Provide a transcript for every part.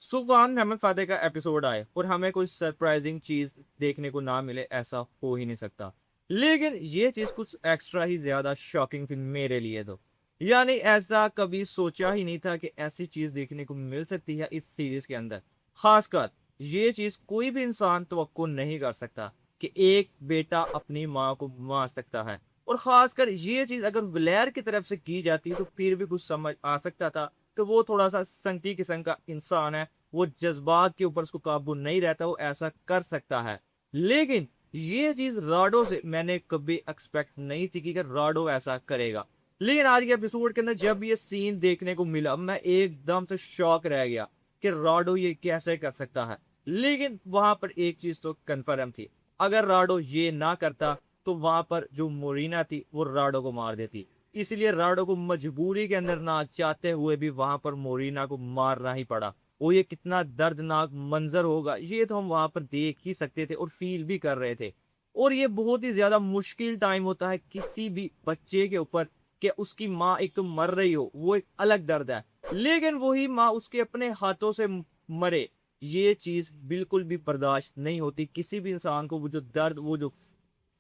सुल्तान महमद फातेह का एपिसोड आए और हमें कोई सरप्राइजिंग चीज देखने को ना मिले, ऐसा हो ही नहीं सकता। लेकिन ये चीज कुछ एक्स्ट्रा ही ज्यादा शॉकिंग थी मेरे लिए तो। यानी ऐसा कभी सोचा ही नहीं था कि ऐसी चीज देखने को मिल सकती है इस सीरीज के अंदर। खासकर ये चीज कोई भी इंसान तवक्को नहीं कर सकता कि एक बेटा अपनी माँ को मार सकता है। और खासकर ये चीज अगर ब्लैर की तरफ से की जाती तो फिर भी कुछ समझ आ सकता था कि वो थोड़ा सा संकी किस्म का इंसान है, वो जज्बात के ऊपर उसको काबू नहीं रहता, वो ऐसा कर सकता है। लेकिन ये चीज राडो से मैंने कभी एक्सपेक्ट नहीं थी कि राडो ऐसा करेगा। लेकिन आज के एपिसोड के अंदर जब ये सीन देखने को मिला, मैं एकदम से शॉक रह गया कि राडो ये कैसे कर सकता है। लेकिन वहां पर एक चीज तो कन्फर्म थी, अगर राडो ये ना करता तो वहां पर जो मोरिना थी वो राडो को मार देती। इसलिए राडो को मजबूरी के अंदर ना चाहते हुए भी वहां पर मोरिना को मारना ही पड़ा। वो ये कितना दर्दनाक मंजर होगा ये तो हम वहां पर देख ही सकते थे और फील भी कर रहे थे। और ये बहुत ही ज्यादा मुश्किल टाइम होता है किसी भी बच्चे के ऊपर कि उसकी माँ एक तो मर रही हो, वो एक अलग दर्द है। लेकिन वही माँ उसके अपने हाथों से मरे, ये चीज बिल्कुल भी बर्दाश्त नहीं होती किसी भी इंसान को। वो जो दर्द, वो जो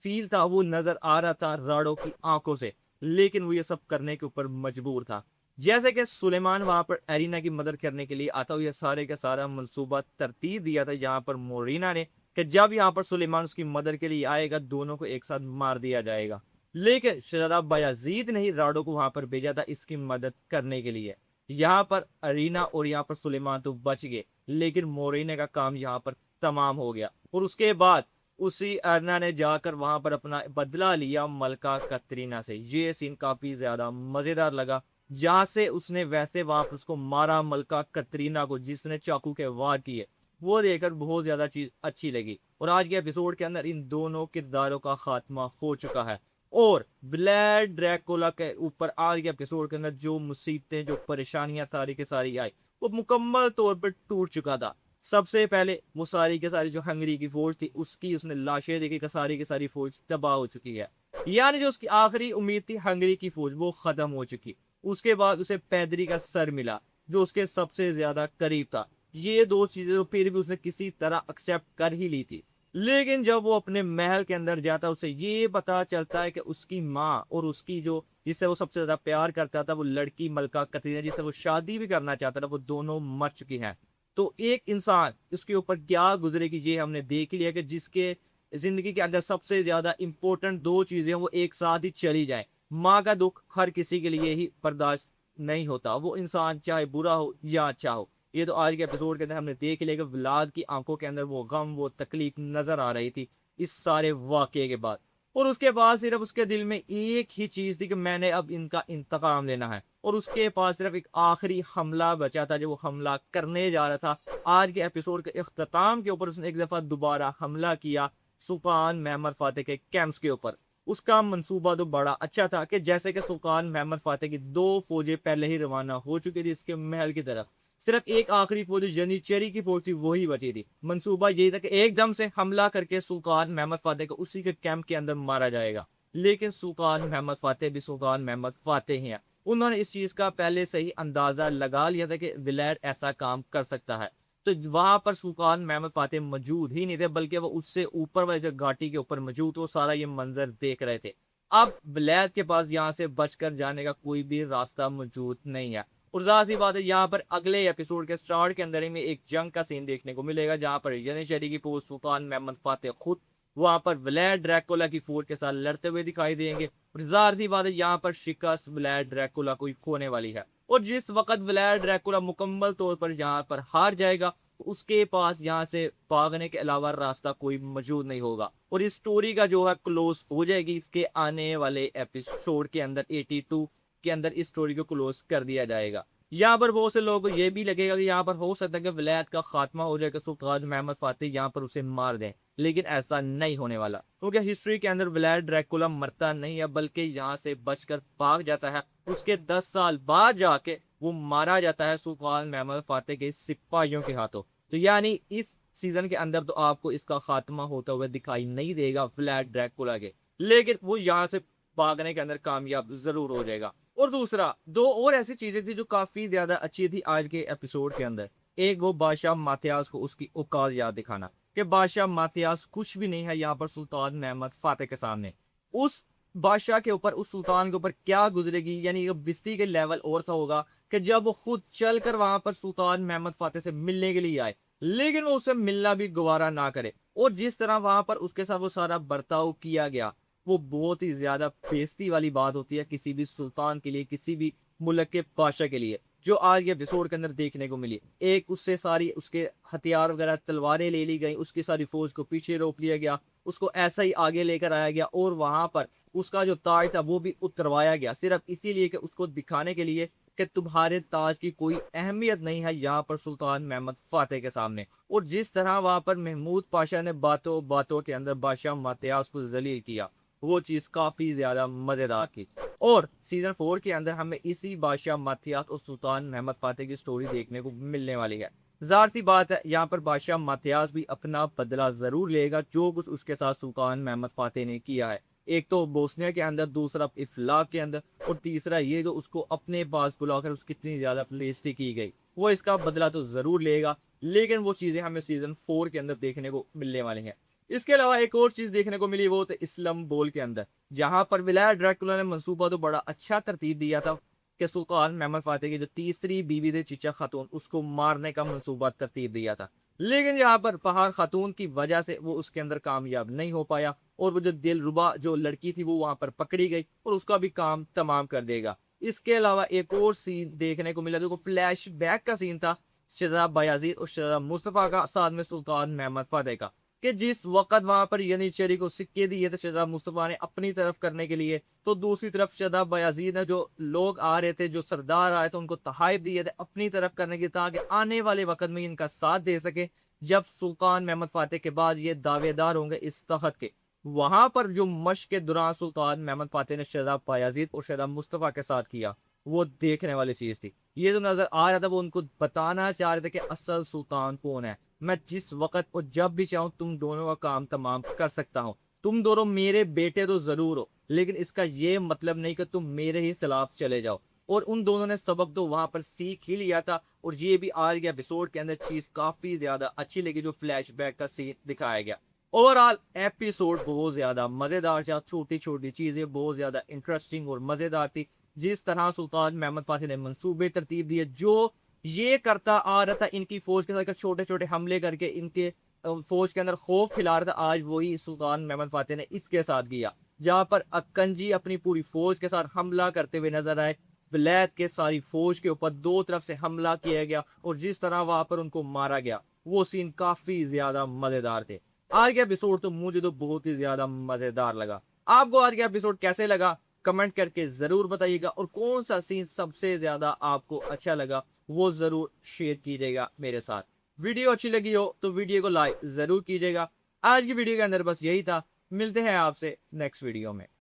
फील था वो नजर आ रहा था राडो की आंखों से। लेकिन वो ये सब करने के ऊपर मजबूर था। जैसे कि सुलेमान वहां पर एरिना की मदद करने के लिए आता हुआ ये सारे का सारा मंसूबा तरतीब दिया था यहाँ पर मोरिना ने कि जब यहाँ पर सुलेमान उसकी मदद के लिए आएगा दोनों को एक साथ मार दिया जाएगा। लेकिन शराब बायाजीद ने ही राडो को वहां पर भेजा था इसकी मदद करने के लिए। यहाँ पर अरीना और यहाँ पर सुलेमान तो बच गए, लेकिन मोरिना का काम यहाँ पर तमाम हो गया। और उसके बाद उसी अर्ना ने जाकर वहां पर अपना बदला लिया मलका कतरीना से। ये सीन काफी ज्यादा मजेदार लगा, जहां से उसने वैसे वहां पर उसको मारा मलका कतरीना को जिसने चाकू के वार किए। वो देखकर बहुत ज्यादा चीज अच्छी लगी। और आज के एपिसोड के अंदर इन दोनों किरदारों का खात्मा हो चुका है। और ब्लैड ड्रैकुला के ऊपर आज के एपिसोड के अंदर जो मुसीबतें, जो परेशानियां सारी के सारी आई, वो मुकम्मल तौर पर टूट चुका था। सबसे पहले वो सारी की सारी जो हंगरी की फौज थी उसकी उसने लाशें देखी कि सारी की सारी फौज तबाह हो चुकी है। यानी जो उसकी आखिरी उम्मीद थी हंगरी की फौज वो खत्म हो चुकी। उसके बाद उसे पैदरी का सर मिला जो उसके सबसे ज्यादा करीब था। ये दो चीजें तो फिर भी उसने किसी तरह एक्सेप्ट कर ही ली थी। लेकिन जब वो अपने महल के अंदर जाता उसे ये पता चलता है कि उसकी माँ और उसकी जो जिससे वो सबसे ज्यादा प्यार करता था वो लड़की मलका कतरीना जिससे वो शादी भी करना चाहता था, वो दोनों मर चुकी हैं। तो एक इंसान उसके ऊपर क्या गुजरेगी ये हमने देख लिया कि जिसके जिंदगी के अंदर सबसे ज्यादा इंपॉर्टेंट दो चीजें वो एक साथ ही चली जाए। माँ का दुख हर किसी के लिए ही बर्दाश्त नहीं होता, वो इंसान चाहे बुरा हो या अच्छा हो। ये तो आज के एपिसोड के अंदर हमने देख लिया कि व्लाद की आंखों के अंदर वो गम, वो तकलीफ नजर आ रही थी इस सारे वाकये के बाद। और उसके बाद सिर्फ उसके दिल में एक ही चीज थी कि मैंने अब इनका इंतकाम लेना है। और उसके पास सिर्फ एक आखिरी हमला बचा था जो वो हमला करने जा रहा था। आज के एपिसोड के इख्तिताम के ऊपर उसने एक दफा दोबारा हमला किया सुल्तान महमद फातेह के कैंप्स के ऊपर। उसका मंसूबा तो बड़ा अच्छा था कि जैसे कि सुल्तान महमद फातेह की दो फौजें पहले ही रवाना हो चुकी थी इसके महल की तरफ। सिर्फ एक आखिरी फौज जनीचेरी की फौज थी वही बची थी। मंसूबा यही था कि एकदम से हमला करके सुल्तान महमद फातेह को उसी के कैंप के अंदर मारा जाएगा। लेकिन सुल्तान महमद फातेह भी सुल्तान महमद फातेह ही हैं। उन्होंने इस चीज का पहले से ही अंदाजा लगा लिया था कि विलायत ऐसा काम कर सकता है। तो वहां पर सुल्तान महमद फातेह मौजूद ही नहीं थे, बल्कि वो उससे ऊपर वाले जो घाटी के ऊपर मौजूद, वो सारा ये मंजर देख रहे थे। अब विलायत के पास यहाँ से बचकर जाने का कोई भी रास्ता मौजूद नहीं है। और जाहिर सी बात है यहाँ पर अगले एपिसोड के स्टार्ट के अंदर ही में एक जंग का सीन देखने को मिलेगा जहां पर यनिशरी की फौज सुल्तान महमद फातेह खुद वहां पर व्लाद ड्रैकुला की फौज के साथ लड़ते हुए दिखाई देंगे। और जाहिर सी बात है यहाँ पर शिकस्त व्लाद ड्रैकुला को ही खोने वाली है। और जिस वक्त व्लाद ड्रैकुला मुकम्मल तौर पर यहाँ पर हार जाएगा तो उसके पास यहाँ से भागने के अलावा रास्ता कोई मौजूद नहीं होगा। और इस स्टोरी का जो है क्लोज हो जाएगी इसके आने वाले एपिसोड के अंदर 82 के अंदर इस स्टोरी को क्लोज कर दिया जाएगा। यहाँ पर बहुत से लोगों को ये भी लगेगा कि यहाँ पर हो सकता है कि विलायत का खात्मा हो जाएगा, सुल्तान महमद फातेह यहाँ पर उसे मार दें। लेकिन ऐसा नहीं होने वाला क्योंकि हिस्ट्री के अंदर विलायत ड्रैकुला मरता नहीं है बल्कि यहाँ से बचकर भाग जाता है। उसके 10 साल बाद जाके वो मारा जाता है सुल्तान महमद फातेह के सिपाहियों के हाथों। तो यानी इस सीजन के अंदर तो आपको इसका खात्मा होता हुआ दिखाई नहीं देगा विलायत ड्रैकुला के, लेकिन वो यहाँ से भागने के अंदर कामयाब जरूर हो जाएगा। और दूसरा, दो और ऐसी चीजें थी जो काफी ज्यादा अच्छी थी आज के एपिसोड के अंदर। एक वो बादशाह मातियास को उसकी औकात याद दिखाना कि बादशाह मातियास कुछ भी नहीं है यहाँ पर सुल्तान महमद फातेह के सामने। उस बादशाह के ऊपर, उस सुल्तान के ऊपर क्या गुजरेगी, यानी ये बिस्ती के लेवल और सा होगा कि जब वो खुद चलकर वहां पर सुल्तान महमद फातेह से मिलने के लिए आए, लेकिन वो उससे मिलना भी गवारा ना करे, और जिस तरह वहां पर उसके साथ वो सारा बर्ताव किया गया, वो बहुत ही ज्यादा बेइज्जती वाली बात होती है किसी भी सुल्तान के लिए, किसी भी मुल्क के बादशाह के लिए, जो आज के एपिसोड के अंदर देखने को मिली। एक उससे सारी उसके हथियार वगैरह तलवारें ले ली गई, उसकी सारी फौज को पीछे रोक लिया गया, उसको ऐसा ही आगे लेकर आया गया, और वहां पर उसका जो ताज था वो भी उतरवाया गया, सिर्फ इसीलिए कि उसको दिखाने के लिए कि तुम्हारे ताज की कोई अहमियत नहीं है यहाँ पर सुल्तान महमद फातेह के सामने। और जिस तरह वहां पर महमूद पाशा ने बातों बातों के अंदर बादशाह मातियास को जलील किया, वो चीज काफी ज्यादा मजेदार थी। और सीजन 4 के अंदर हमें इसी बादशाह मातियास और सुल्तान महमद फातेह की स्टोरी देखने को मिलने वाली है। जाहिर सी बात है यहाँ पर बादशाह मातियास भी अपना बदला जरूर लेगा जो कुछ उसके साथ सुल्तान महमद फातेह ने किया है। एक तो बोस्निया के अंदर, दूसरा इफ्लाक के अंदर, और तीसरा ये जो उसको अपने पास बुलाकर उसकी इतनी ज्यादा बेइज्जती की गई, वो इसका बदला तो जरूर लेगा। लेकिन वो चीजें हमें सीजन 4 के अंदर देखने को मिलने वाली हैं। इसके अलावा एक और चीज देखने को मिली, वो तो इस्लाम बोल के अंदर, जहां पर विलायत ड्रैकुला ने मंसूबा तो बड़ा अच्छा तरतीब दिया था कि सुल्तान महमद फातेह की जो तीसरी बीवी थी चिचा खातून, उसको मारने का मंसूबा तरतीब दिया था। लेकिन यहाँ पर पहाड़ खातून की वजह से वो उसके अंदर कामयाब नहीं हो पाया, और वो जो दिलरुबा जो लड़की थी वो वहां पर पकड़ी गई, और उसका भी काम तमाम कर देगा। इसके अलावा एक और सीन देखने को मिला जो फ्लैश बैक का सीन था, शहजादा बायाजीद और शहजादा मुस्तफ़ा का साथ में सुल्तान महमद फातेह का, कि जिस वक्त वहां पर यनीचेरी को सिक्के दिए थे शहजादा मुस्तफ़ा ने अपनी तरफ करने के लिए, तो दूसरी तरफ शहजादा बायाजीद ने जो लोग आ रहे थे, जो सरदार आए थे, उनको तहाइफ दिए थे अपनी तरफ करने की, ताकि आने वाले वक्त में इनका साथ दे सके जब सुल्तान महमद फातेह के बाद ये दावेदार होंगे इस तख्त के। वहां पर जो मश्क के दौरान सुल्तान महमद फातेह ने शहजादा बायाजीद और शहजादा मुस्तफ़ा के साथ किया, वो देखने वाली चीज थी। ये जो नजर आ रहा था वो उनको बताना चाह रहे थे कि असल सुल्तान कौन है। मैं जिस वक्त और जब भी चाहूँ तुम दोनों का काम तमाम कर सकता हूँ। तुम दोनों मेरे बेटे तो जरूर हो, लेकिन इसका ये मतलब नहीं कि तुम मेरे ही खिलाफ चले जाओ। और उन दोनों ने सबक तो वहां पर सीख ही लिया था, और ये भी आज के एपिसोड के अंदर चीज काफी ज्यादा अच्छी लगी जो फ्लैशबैक का सीन दिखाया गया। ओवरऑल एपिसोड बहुत ज्यादा मजेदार था, छोटी छोटी चीजें बहुत ज्यादा इंटरेस्टिंग और मजेदार थी। जिस तरह सुल्तान महमद फातेह ने मंसूबे तरतीब दिए, जो ये करता आ रहा था इनकी फौज के साथ छोटे छोटे हमले करके इनके फौज के अंदर खौफ खिला रहा था, आज वही सुल्तान महमद फातेह ने इसके साथ किया। जहां पर अक्कन जी अपनी पूरी फौज के साथ हमला करते हुए नजर आए, विलायत के सारी फौज के ऊपर दो तरफ से हमला किया गया, और जिस तरह वहां पर उनको मारा गया, वो सीन काफी ज्यादा मजेदार थे। आज का एपिसोड तो मुझे तो बहुत ही ज्यादा मजेदार लगा। आपको आज का एपिसोड कैसे लगा कमेंट करके जरूर बताइएगा, और कौन सा सीन सबसे ज्यादा आपको अच्छा लगा वो जरूर शेयर कीजिएगा मेरे साथ। वीडियो अच्छी लगी हो तो वीडियो को लाइक जरूर कीजिएगा। आज की वीडियो के अंदर बस यही था, मिलते हैं आपसे नेक्स्ट वीडियो में।